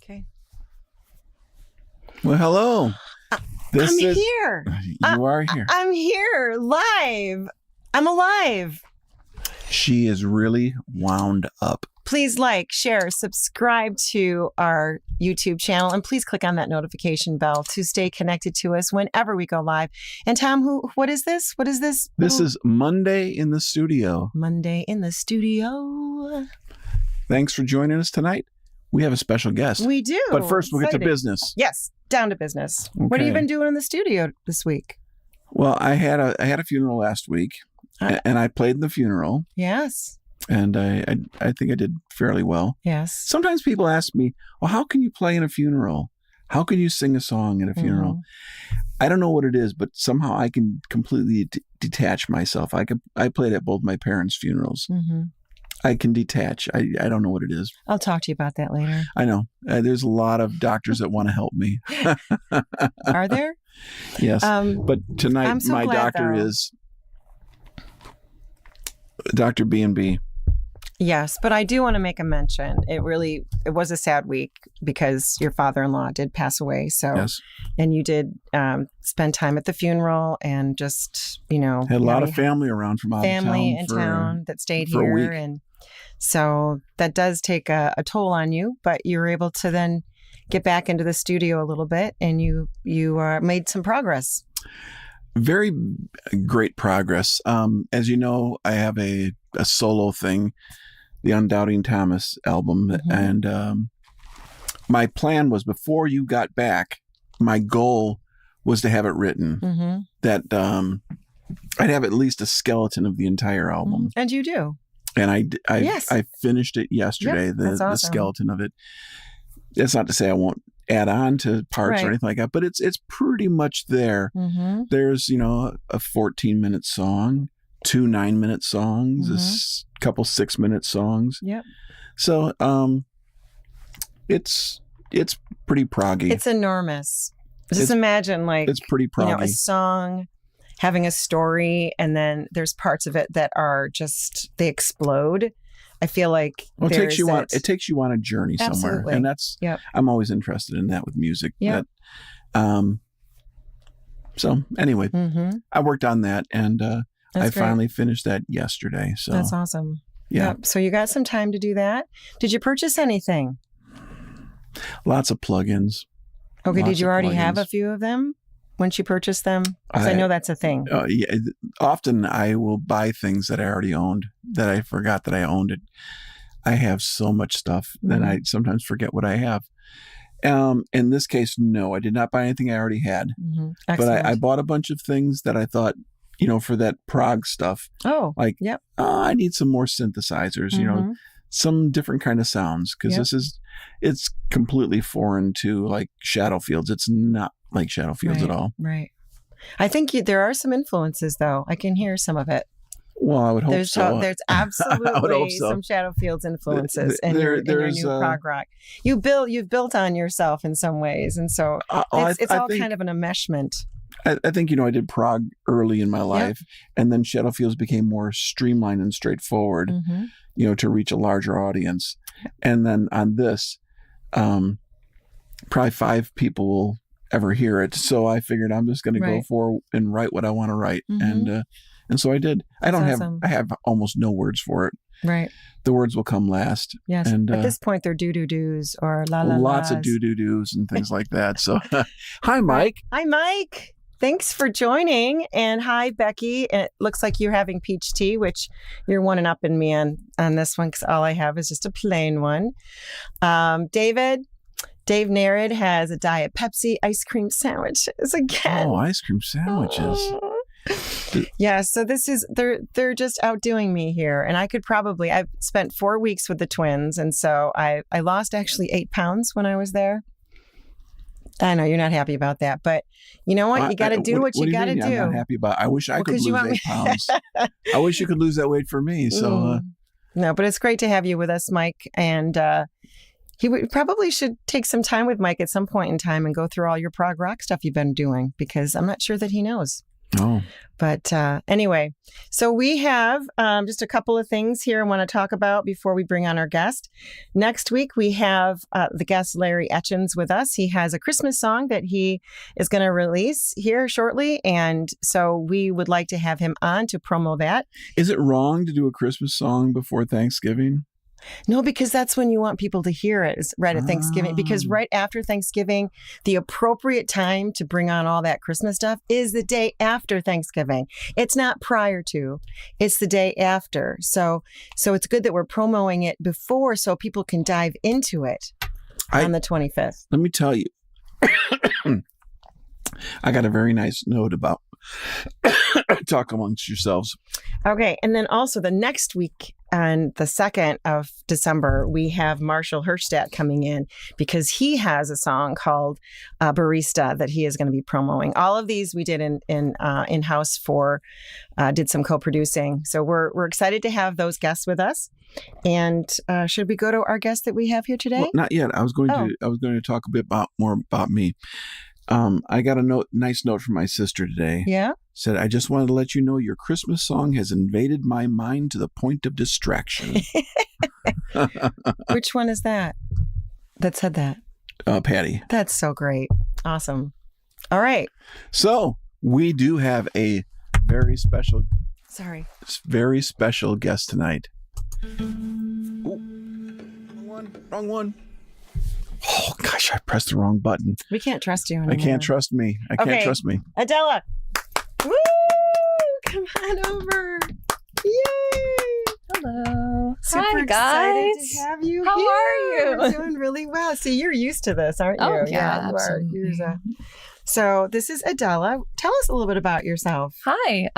Okay. Well, hello. I'm here. You are here. I'm here live. I'm alive. She is really wound up. Please like, share, subscribe to our YouTube channel, and please click on that notification bell to stay connected to us whenever we go live. And Tom, what is this? What is this? This is Monday in the studio. Monday in the studio. Thanks for joining us tonight. We have a special guest. We do. But first, we'll get to business. Yes, down to business. Okay. What have you been doing in the studio this week? Well, I had a funeral last week, and I played in the funeral. Yes. And I think I did fairly well. Yes. Sometimes people ask me, well, how can you play in a funeral? How can you sing a song in a funeral? Mm-hmm. I don't know what it is, but somehow I can completely detach myself. I played at both my parents' funerals. Mm-hmm. I can detach. I don't know what it is. I'll talk to you about that later. I know. There's a lot of doctors that want to help me. Are there? Yes. But tonight, my doctor is Dr. B&B. Yes, but I do want to make a mention. It was a sad week because your father-in-law did pass away. So, yes. And you did spend time at the funeral and just, had a lot of family around from out of town. Family in town that stayed here. And so that does take a toll on you, but you were able to then get back into the studio a little bit and you made some progress. Very great progress. As you know, I have a solo thing, the Undoubting Thomas album. Mm-hmm. And my plan was before you got back, my goal was to have it written, mm-hmm. that I'd have at least a skeleton of the entire album. Mm-hmm. And you do. And I finished it yesterday, the skeleton of it. That's not to say I won't add on to parts or anything like that, but it's pretty much there. Mm-hmm. There's, a 14-minute song, 2 9-minute songs, mm-hmm. a couple 6-minute songs. Yep. So it's pretty proggy. It's enormous. Just imagine it's pretty proggy. A song having a story, and then there's parts of it that are just, they explode. I feel like it takes you on a journey somewhere. Absolutely. And that's, I'm always interested in that with music. Yeah. So anyway, mm-hmm. I worked on that and I finally finished that yesterday. So that's awesome. Yeah. Yep. So you got some time to do that. Did you purchase anything? Lots of plugins. Okay. Did you already have a few of them once you purchased them? Because I know that's a thing. Yeah. Often I will buy things that I already owned that I forgot that I owned it. I have so much stuff mm-hmm. that I sometimes forget what I have. In this case, no, I did not buy anything I already had. Mm-hmm. But I bought a bunch of things that I thought, for that prog stuff. Oh, like, yep. I need some more synthesizers, mm-hmm. Some different kind of sounds, because it's completely foreign to like Shadow Fields. It's not like Shadow Fields at all. Right. I think there are some influences, though. I can hear some of it. Well, I would hope so. There's absolutely some Shadow Fields influences in your new prog rock. You've built on yourself in some ways, and so it's all kind of an enmeshment. I think, I did prog early in my life, and then Shadow Fields became more streamlined and straightforward, mm-hmm. To reach a larger audience. And then on this, probably 5 people will ever hear it. So I figured I'm just going to go for and write what I want to write. Mm-hmm. And so I did. I have almost no words for it. Right. The words will come last. Yes. And at this point, they're do-do-dos or la-la-las. Lots of do-do-dos and things like that. So hi, Mike. Hi, Mike. Thanks for joining. And hi, Becky. It looks like you're having peach tea, which you're one-upping me on this one because all I have is just a plain one. Dave Narid has a Diet Pepsi ice cream sandwiches again. Oh, ice cream sandwiches. Yeah, so they're just outdoing me here. And I've spent 4 weeks with the twins. And so I lost actually 8 pounds when I was there. I know you're not happy about that, but you know what? You got to do what you got to do. I'm not happy about. I wish I could lose 8 pounds. I wish you could lose that weight for me. So no, but it's great to have you with us, Mike. And probably should take some time with Mike at some point in time and go through all your prog rock stuff you've been doing because I'm not sure that he knows. Oh. But anyway, so we have just a couple of things here I want to talk about before we bring on our guest. Next week, we have the guest Larry Etchins with us. He has a Christmas song that he is going to release here shortly. And so we would like to have him on to promo that. Is it wrong to do a Christmas song before Thanksgiving? No, because that's when you want people to hear it, is right at Thanksgiving. Because right after Thanksgiving, the appropriate time to bring on all that Christmas stuff is the day after Thanksgiving. It's not prior to, it's the day after. So it's good that we're promoting it before so people can dive into it on the 25th. Let me tell you, I got a very nice note about talk amongst yourselves. Okay. And then also the next week on the 2nd of December, we have Marshall Herstadt coming in because he has a song called Barista that he is going to be promoting. All of these we did in-house did some co-producing. So we're excited to have those guests with us. And should we go to our guest that we have here today? Well, not yet. I was going to talk a bit more about me. I got a nice note from my sister today. Yeah. Said, I just wanted to let you know your Christmas song has invaded my mind to the point of distraction. Which one is that said that? Patty. That's so great. Awesome. All right. So we do have a very special guest tonight. Oh, wrong one. Oh, gosh, I pressed the wrong button. We can't trust you anymore. I can't trust me. Adela. Woo! Come on over. Yay! Hello. Super Hi, guys. excited to have you How here. are you? We're doing really well. See, you're used to this, aren't you? Oh, yeah, you absolutely. are. So this is Adela. Tell us a little bit about yourself. Hi,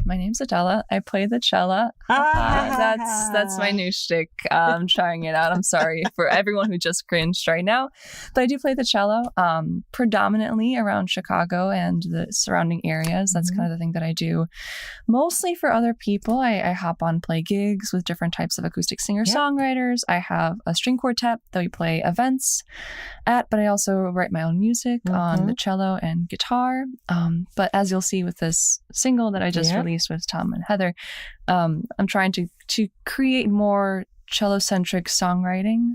my name's Adela. I play the cello. That's my new shtick. I'm trying it out. I'm sorry for everyone who just cringed right now, but I do play the cello predominantly around Chicago and the surrounding areas. That's kind of the thing that I do mostly for other people. I hop on play gigs with different types of acoustic singer-songwriters. I have a string quartet that we play events at, but I also write my own music on the cello and guitar. But as you'll see with this single that I just released with Tom and Heather, I'm trying to create more cello-centric songwriting.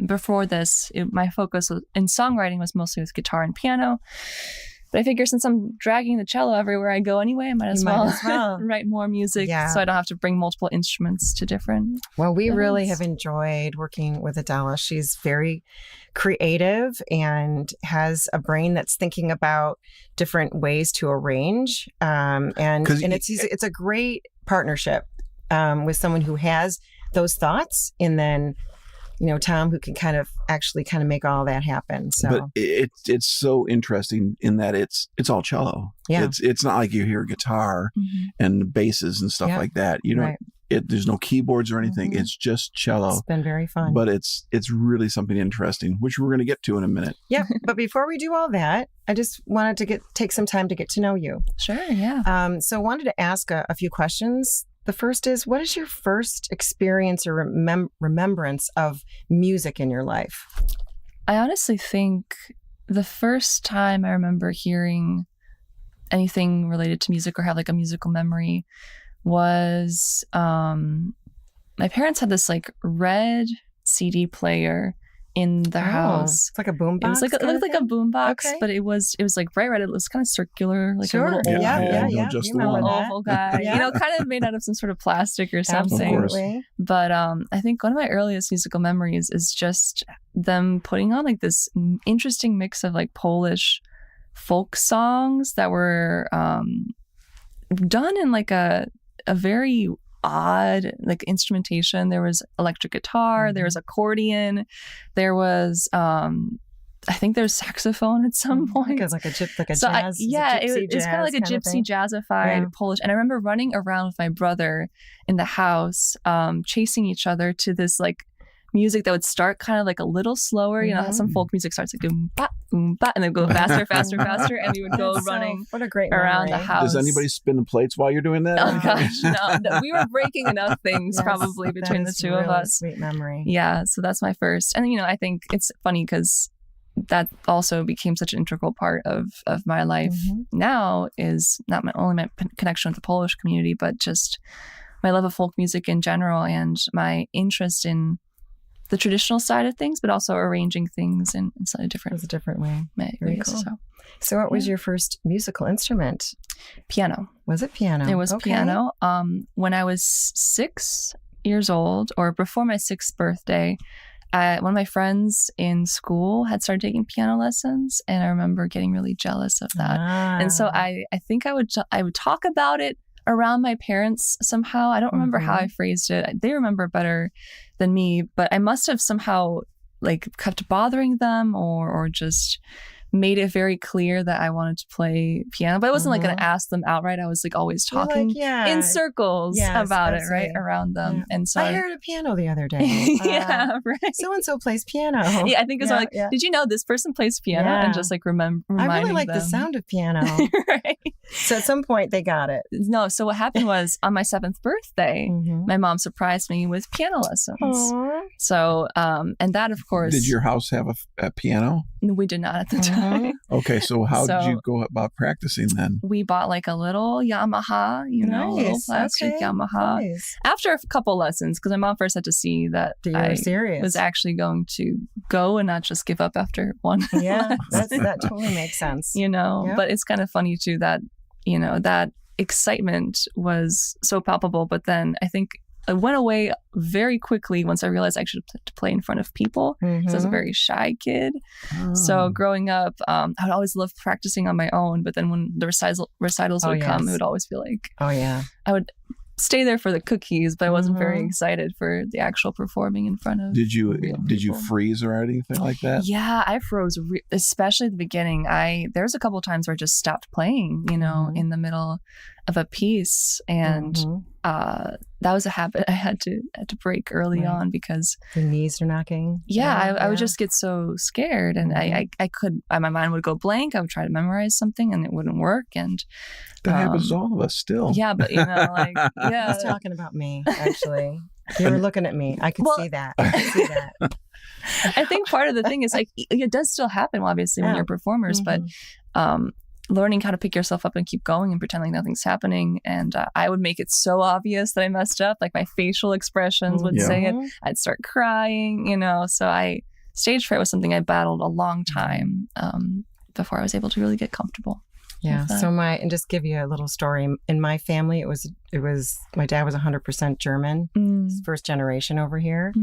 Before this, my focus in songwriting was mostly with guitar and piano. But I figure since I'm dragging the cello everywhere I go anyway, I might as well write more music so I don't have to bring multiple instruments to different Well, we events. really have enjoyed working with Adela. She's very creative and has a brain that's thinking about different ways to arrange. And it's a great partnership with someone who has those thoughts, and then Tom, who can kind of make all that happen. So, but it's so interesting in that it's all cello. Yeah, it's not like you hear guitar and basses and stuff like that. You don't. There's no keyboards or anything. It's just cello. It's been very fun. But it's really something interesting, which we're going to get to in a minute. Yeah, but before we do all that, I just wanted to take some time to get to know you. Sure, yeah. So I wanted to ask a few questions. The first is, what is your first experience or remembrance of music in your life? I honestly think the first time I remember hearing anything related to music or have like a musical memory was my parents had this like red CD player in the house. It's like a boombox. It looked like a boombox, but it was like bright red. It was kind of circular, like a little oval guy. Kind of made out of some sort of plastic or something. Absolutely. But I think one of my earliest musical memories is just them putting on like this interesting mix of like Polish folk songs that were done in like a very odd like instrumentation. There was electric guitar, there was accordion, there was I think there's saxophone at some point. It's like a jazz. It's kind of like a gypsy jazzified Polish. And I remember running around with my brother in the house, chasing each other to this like music that would start kind of like a little slower. You know how some folk music starts like boom ba, and then go faster, faster, faster, and we would go running around the house. Does anybody spin the plates while you're doing that? Oh gosh, no. We were breaking enough things probably between the two of us. Sweet memory. Yeah, so that's my first. And I think it's funny because that also became such an integral part of my life now, is not only my connection with the Polish community, but just my love of folk music in general and my interest in the traditional side of things, but also arranging things in slightly different way. Very ways. cool. So what was your first musical instrument? Piano. Was it piano? It was piano. When I was 6 years old, or before my 6th birthday, one of my friends in school had started taking piano lessons, and I remember getting really jealous of that. And so I think I would talk about it around my parents somehow. I don't remember how I phrased it. They remember better than me, but I must have somehow like kept bothering them or just made it very clear that I wanted to play piano. But I wasn't like going to ask them outright. I was like always talking in circles about it, right, around them. Yeah. And so I heard a piano the other day. Right. So-and-so plays piano. Yeah, I think it's like, did you know this person plays piano? And just like reminding I really like them. the sound of piano. Right. So at some point they got it. No, so what happened was on my 7th birthday, my mom surprised me with piano lessons. Aww. So, and that of course. Did your house have a piano? We did not at the time. Okay, so how did you go about practicing then? We bought like a little Yamaha, a little plastic Yamaha. Nice. After a couple lessons, because my mom first had to see that I was actually going to go and not just give up after one. Yeah, that totally makes sense. But it's kind of funny too that, that excitement was so palpable, but then I think it went away very quickly once I realized I should play in front of people. So I was a very shy kid. So growing up, I would always love practicing on my own. But then when the recitals would come, it would always feel like, I would stay there for the cookies, but I wasn't very excited for the actual performing in front of. Did you freeze or anything like that? Yeah, I froze, especially at the beginning. There was a couple of times where I just stopped playing, in the middle of a piece, and that was a habit I had to break early on because the knees are knocking. I would just get so scared, and my mind would go blank. I would try to memorize something, and it wouldn't work, and that happens to all of us still. Yeah, but I was talking about me actually. You were looking at me. I could see that. I think part of the thing is like it does still happen, obviously, when you're performers, but learning how to pick yourself up and keep going and pretend like nothing's happening. And I would make it so obvious that I messed up. Like my facial expressions would say it. I'd start crying, So stage fright was something I battled a long time before I was able to really get comfortable. Yeah. So and just give you a little story. In my family, it was my dad was 100% German, first generation over here.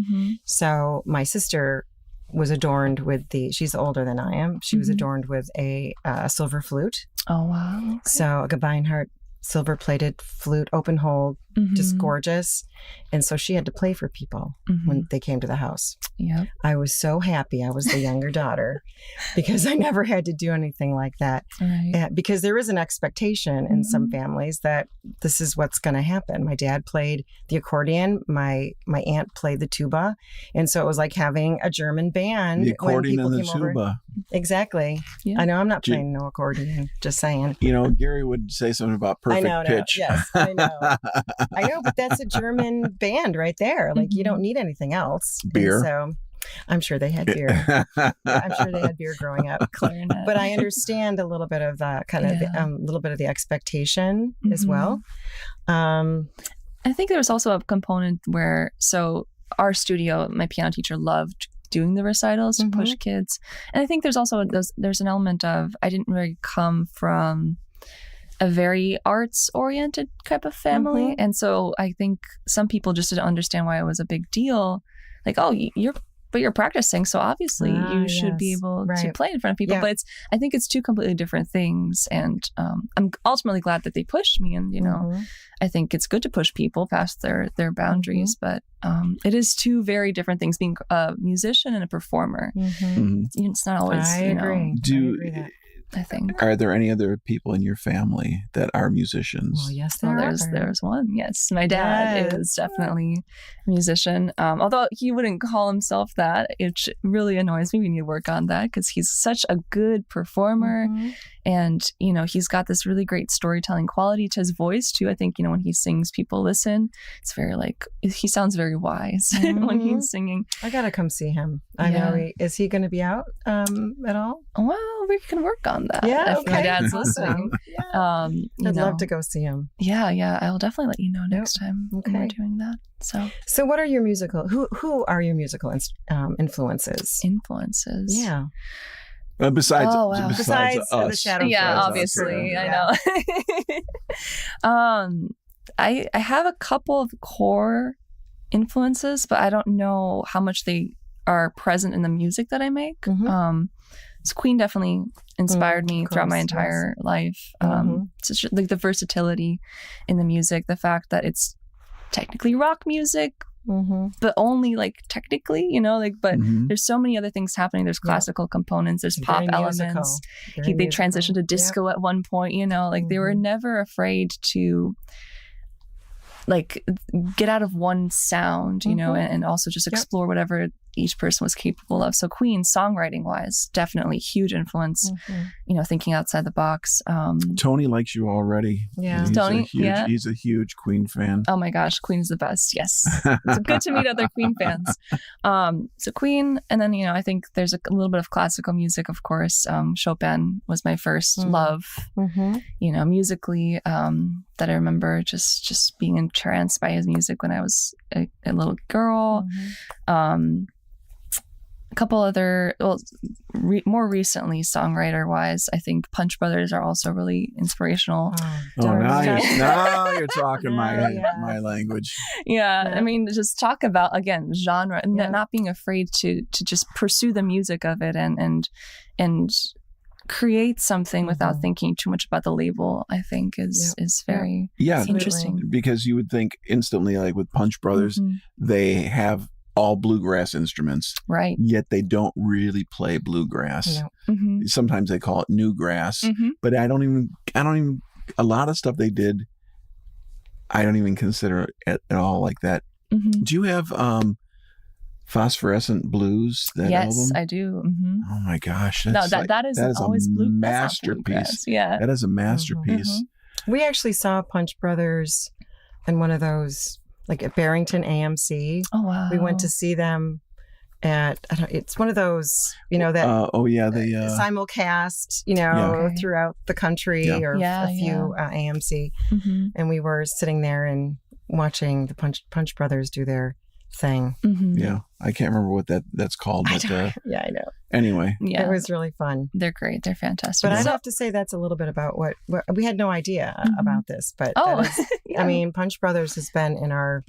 So my sister was adorned with she's older than I am. She was adorned with a silver flute. Oh, wow. Okay. So a Gebeinhardt silver-plated flute, open hole, just gorgeous. And so she had to play for people when they came to the house. Yeah, I was so happy I was the younger daughter because I never had to do anything like that. Right. Because there is an expectation in some families that this is what's going to happen. My dad played the accordion. My aunt played the tuba. And so it was like having a German band. The accordion and the tuba. Over. Exactly. Yeah. I know I'm not playing no accordion, just saying. Gary would say something about perfect pitch. Yes, I know. I know, but that's a German band right there. Like you don't need anything else. Beer. And so I'm sure they had beer. I'm sure they had beer growing up. Clarinet. But I understand a little bit of the kind of a little bit of the expectation as well. I think there was also a component where our studio, my piano teacher loved doing the recitals to push kids, and I think there's also there's an element of I didn't really come from a very arts-oriented type of family. And so I think some people just didn't understand why it was a big deal. Like, oh, you're practicing, so obviously you should be able to play in front of people. Yeah. But I think it's two completely different things. And I'm ultimately glad that they pushed me. And, I think it's good to push people past their boundaries. But it is two very different things, being a musician and a performer. It's not always, I agree. Do I agree that. I think. Are there any other people in your family that are musicians? Well, yes, there's one. Yes, my dad is definitely a musician. Although he wouldn't call himself that, it really annoys me. We need to work on that because he's such a good performer, And, you know, he's got this really great storytelling quality to his voice too. I think, you know, when he sings, people listen. It's very like, he sounds very wise when he's singing. I got to come see him. I know. Is he going to be out at all? Well, we can work on that. Yeah. If my dad's listening. I'd love to go see him. Yeah. I'll definitely let you know next time when we're doing that. So what are your who are your musical influences? Yeah. Besides us. The Shadow yeah, obviously, I know. I have a couple of core influences, but I don't know how much they are present in the music that I make. So Queen definitely inspired me throughout my entire life. It's just, like the versatility in the music, the fact that it's technically rock music, but only like technically, you know, like, but there's so many other things happening. There's classical components, there's pop elements. They transitioned to disco at one point, you know, like they were never afraid to like get out of one sound, you know, and also just explore whatever each person was capable of. So Queen, songwriting wise, definitely huge influence, you know, thinking outside the box. Tony likes you already. Yeah. He's a huge Queen fan. Oh my gosh, Queen is the best. Yes. It's good to meet other Queen fans. So Queen, and then, you know, I think there's a little bit of classical music, of course. Chopin was my first love, you know, musically, that I remember just being entranced by his music when I was a little girl. A couple other, more recently, songwriter-wise, I think Punch Brothers are also really inspirational. Now you're talking my language. Yeah, I mean, just talk about, again, genre, and not being afraid to just pursue the music of it and create something without thinking too much about the label, I think is very interesting. Because you would think instantly, like with Punch Brothers, they have all bluegrass instruments, right? Yet they don't really play bluegrass. No. Sometimes they call it newgrass, but I don't even. A lot of stuff they did, I don't even consider it at all like that. Do you have Phosphorescent Blues? That album? I do. Oh my gosh! That is always a blue. masterpiece. Yeah, that is a masterpiece. We actually saw Punch Brothers in one of those, like at Barrington AMC. Oh wow! We went to see them at it's one of those, you know, that they simulcast, you know, throughout the country or a few AMC, and we were sitting there and watching the Punch Brothers do their thing. Yeah, I can't remember what that's called, but I know. Anyway, it was really fun. They're great. They're fantastic. But I'd have to say that's a little bit about what we had no idea about this, but I mean, Punch Brothers has been in our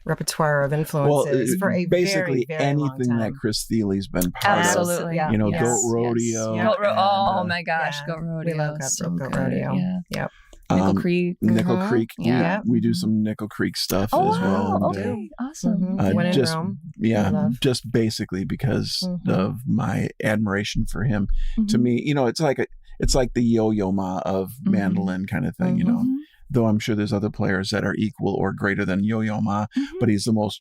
repertoire of influences for a basically very, very anything long time. that Chris Thiele's been part of. Absolutely. You know, Goat Rodeo. Yes. Oh my gosh, Goat Rodeo. We love Goat Rodeo. Yeah. Yep. Nickel Creek. Nickel Creek. Yeah. We do some Nickel Creek stuff as well. Okay. Awesome. When in Rome. Yeah. Just basically because of my admiration for him. To me, you know, it's like the Yo-Yo Ma of mandolin kind of thing, you know. Though I'm sure there's other players that are equal or greater than Yo-Yo Ma, but he's the most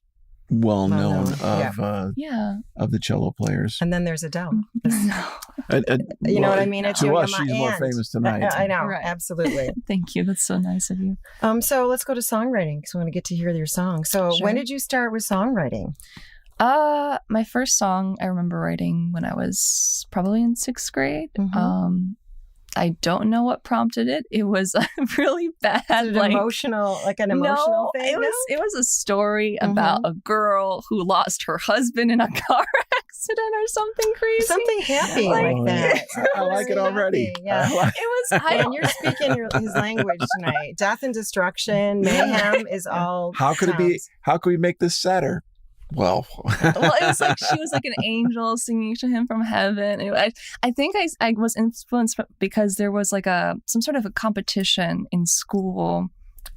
well-known of the cello players. And then there's Adele. You know what I mean? It's to Yo-Yo us, Ma she's more famous tonight. I know, right. Absolutely. Thank you. That's so nice of you. So let's go to songwriting because I want to get to hear your song. So when did you start with songwriting? My first song I remember writing when I was probably in 6th grade. I don't know what prompted it. It was a really bad, emotional thing. It was a story about a girl who lost her husband in a car accident or something crazy. Something happy like that. I like it already. Yeah. It was. And you're speaking his language tonight. Death and destruction, mayhem is all. How could it be? How could we make this sadder? Well, it was like she was like an angel singing to him from heaven. I think I was influenced because there was like some sort of a competition in school,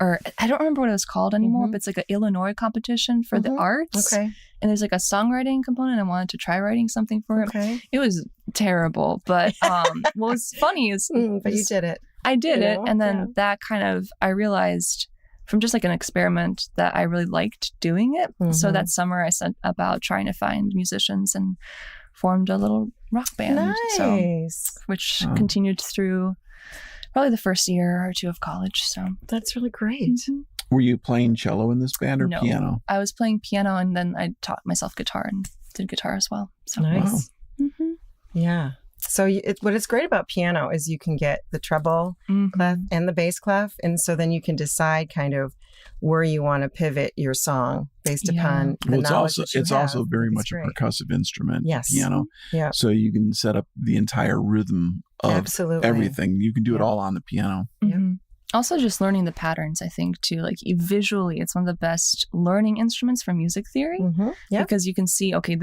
or I don't remember what it was called anymore, but it's like an Illinois competition for the arts. Okay. And there's like a songwriting component. I wanted to try writing something for it. Okay. It was terrible, but what was funny is but you did it. I did it, and then that kind of I realized from just like an experiment that I really liked doing it. So that summer I set about trying to find musicians and formed a little rock band. Nice. Which continued through probably the first year or two of college. So that's really great. Mm-hmm. Were you playing cello in this band or piano? I was playing piano, and then I taught myself guitar and did guitar as well. So nice. Wow. Mm-hmm. Yeah. So what is great about piano is you can get the treble clef and the bass clef. And so then you can decide kind of where you want to pivot your song based upon the knowledge that you it's have. also very much a percussive instrument, yes. piano. Yeah. So you can set up the entire rhythm of everything. You can do it all on the piano. Mm-hmm. Also just learning the patterns, I think, too. Like visually, it's one of the best learning instruments for music theory because you can see, okay,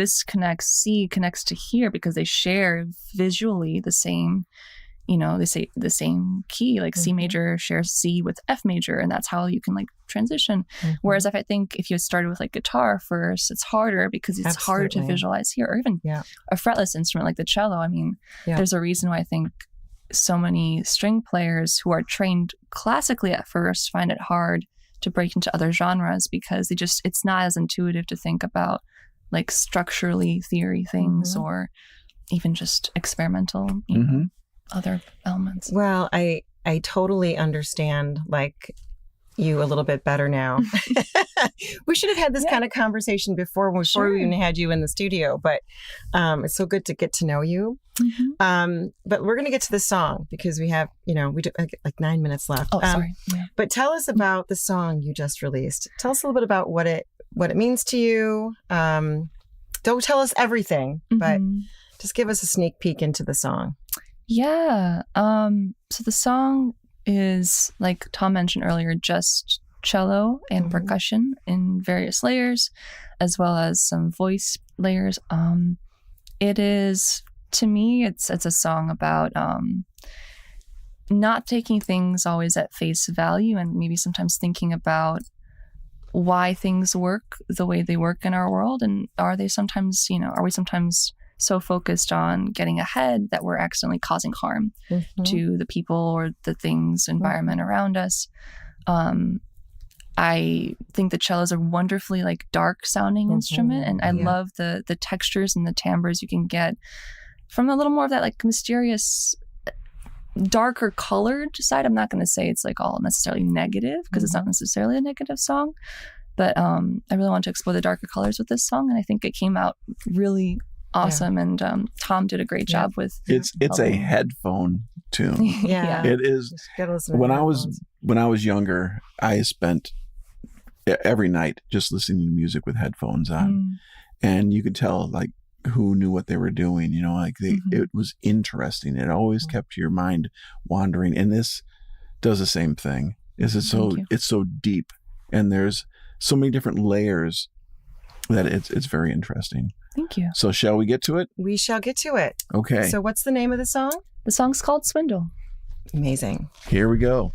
C connects to here because they share visually the same, they say the same key, like C major shares C with F major, and that's how you can like transition. Whereas if you started with like guitar first, it's harder because it's harder to visualize here, or even a fretless instrument like the cello. I mean, there's a reason why I think so many string players who are trained classically at first find it hard to break into other genres because it's not as intuitive to think about like structurally theory things or even just experimental other elements. Well, I totally understand like you a little bit better now. We should have had this kind of conversation before we even had you in the studio, but it's so good to get to know you. But we're going to get to the song because we have, we do like 9 minutes left. Oh, sorry. But tell us about the song you just released. Tell us a little bit about what it means to you. Don't tell us everything, but just give us a sneak peek into the song. Yeah. So the song is, like Tom mentioned earlier, just cello and percussion in various layers, as well as some voice layers. It is, to me, it's a song about not taking things always at face value, and maybe sometimes thinking about why things work the way they work in our world, and are we sometimes so focused on getting ahead that we're accidentally causing harm to the people or the things, environment around us. I think the cello is a wonderfully like dark sounding instrument, and I love the textures and the timbres you can get from a little more of that like mysterious, darker colored side. I'm not going to say it's like all necessarily negative because it's not necessarily a negative song, but I really want to explore the darker colors with this song, and I think it came out really awesome. And Tom did a great job with it's a headphone tune. It is. When I was younger, I spent every night just listening to music with headphones on, and you could tell like who knew what they were doing. It was interesting. It always kept your mind wandering, and this does the same thing. It's so deep, and there's so many different layers that it's very interesting. Thank you. So shall we get to it? We shall get to it. Okay. So what's the name of the song? The song's called Swindle. Amazing. Here we go.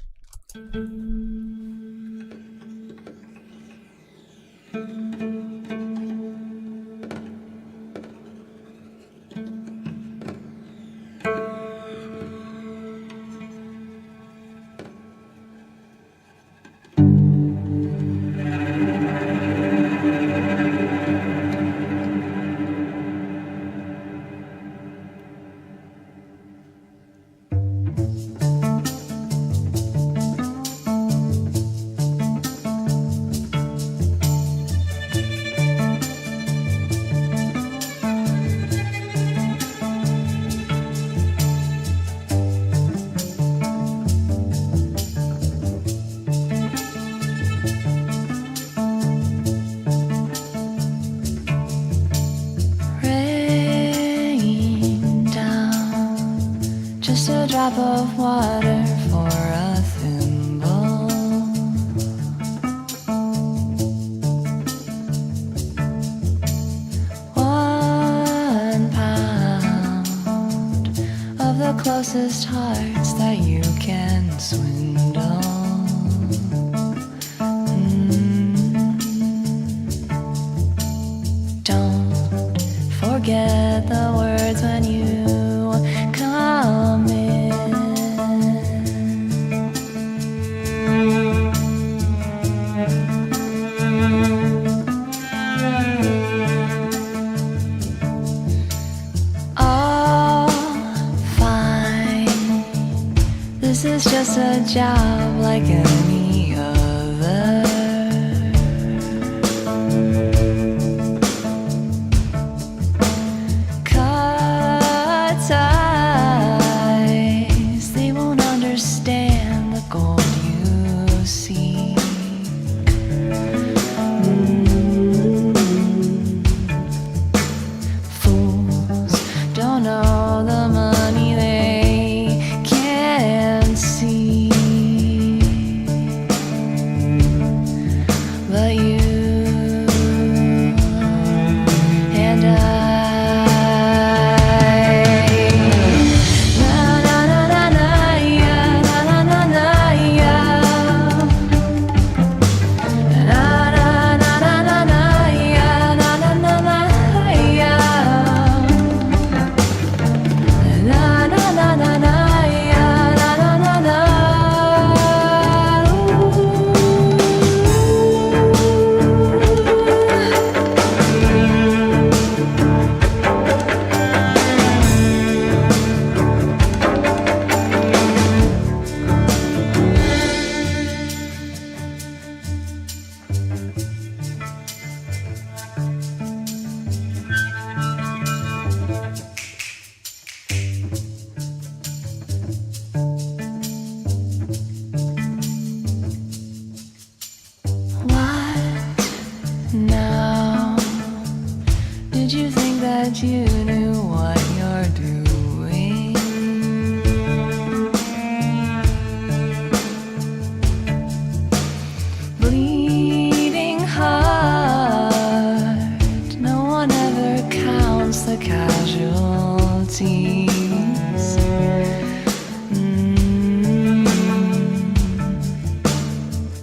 Drop of water for a thimble. £1 of the closest hearts that you can swindle. Don't forget the words when you come in. a job like any other. Cut ties, they won't understand the gold you seek. Fools don't know the money they can't see. But you and I. Na na na na na yeah, na na na na yeah. Na na na na na na yeah, na na na na yeah. Na na na na na yeah, na na na na. What now? Did you think that you knew what you're doing? Bleeding heart, no one ever counts the casualties.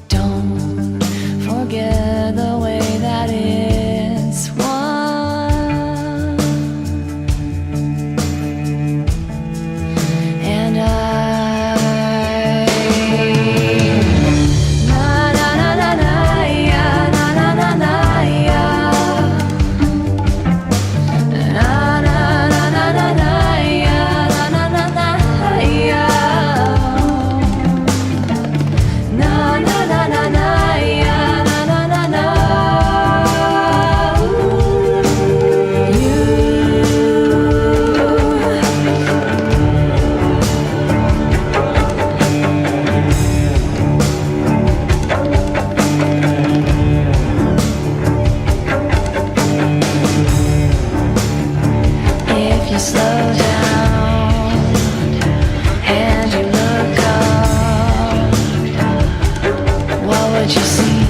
Don't forget the way that it's won. And na na na na na yeah, na na na na yeah. Na na na na na na yeah, na na na na yeah. Na na na na na yeah, na na na na. If you slow down and you look up, what would you see?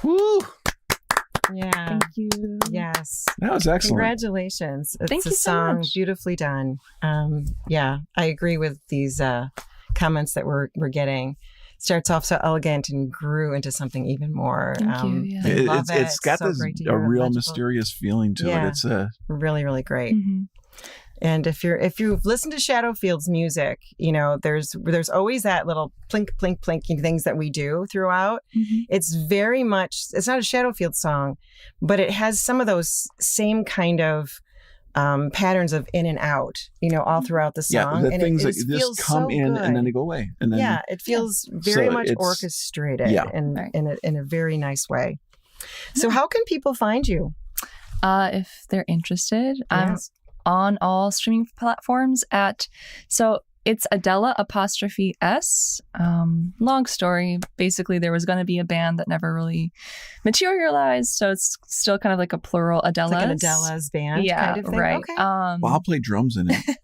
Woo! Yeah. Thank you. Yes. That was excellent. Congratulations. It's Thank a you so song much. beautifully done. Yeah, I agree with these comments that we're getting. Starts off so elegant and grew into something even more. Thank you, yeah. I love it. It's got so this great to a hear, real legible. mysterious feeling to Yeah. it. It's a Really, really great. Mhm. And if you've listened to Shadowfield's music, you know there's always that little plink, plink, plinking things that we do throughout. Mhm. It's very much, it's not a Shadowfield song, but it has some of those same kind of patterns of in and out, you know, all throughout the song. the and things it that just just feels come so in good. and then they go away. And then Yeah, it feels very So much it's- orchestrated yeah. and Right. in a very nice way. So how can people find you? If they're interested, I'm Yes. on all streaming platforms so it's Adela '(S). Long story. Basically, there was going to be a band that never really materialized, so it's still kind of like a plural Adelas. It's like an Adela's band Yeah, kind of thing. right. Okay. well, I'll play drums in it.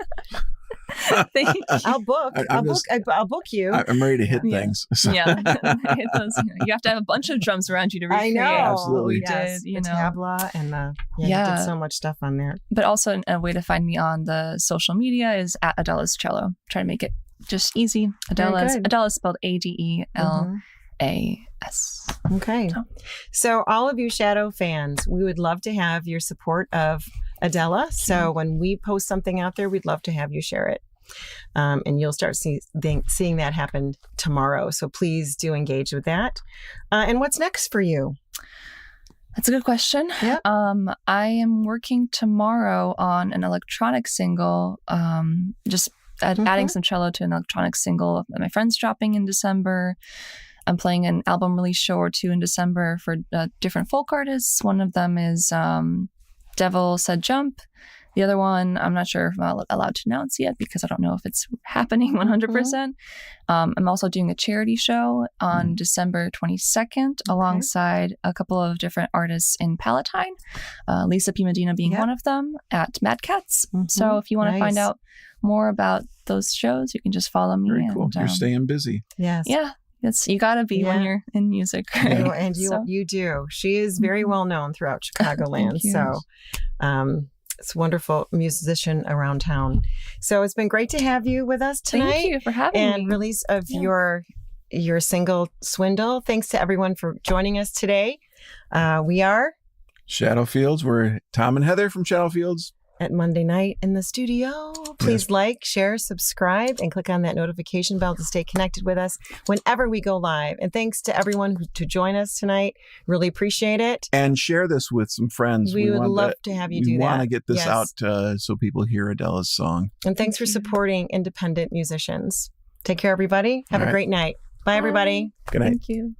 Thank you. I'll book. I'll book you. I'm ready to hit things. So. Yeah, hit those. You have to have a bunch of drums around you to recreate. I know. Absolutely. We did, the tabla and you did so much stuff on there. But also a way to find me on the social media is at Adela's Cello. Try to make it just easy. Adela's spelled Adelas. Okay. So all of you Shadow fans, we would love to have your support of Adela. So when we post something out there, we'd love to have you share it. And you'll start seeing that happen tomorrow. So please do engage with that. And what's next for you? That's a good question. Yep. I am working tomorrow on an electronic single, just adding some cello to an electronic single that my friend's dropping in December. I'm playing an album release show or two in December for different folk artists. One of them is Devil Said Jump. The other one, I'm not sure if I'm allowed to announce yet because I don't know if it's happening 100%. I'm also doing a charity show on December 22nd alongside a couple of different artists in Palatine, Lisa P. Medina being one of them at Mad Cats. So if you want to find out more about those shows, you can just follow me. Very cool. You're staying busy. Yes. Yeah. You gotta be when you're in music. Right? And you do. She is very well known throughout Chicagoland. So it's a wonderful musician around town. So it's been great to have you with us tonight. Thank you for having me. And release of your single Swindle. Thanks to everyone for joining us today. We are Shadowfields. We're Tom and Heather from Shadowfields. At Monday night in the studio. Please like, share, subscribe, and click on that notification bell to stay connected with us whenever we go live. And thanks to everyone to join us tonight. Really appreciate it. And share this with some friends. We would love to have you do that. We want to get this out so people hear Adela's song. And thanks for supporting independent musicians. Take care, everybody. Have a great night. Bye, everybody. Good night. Thank you.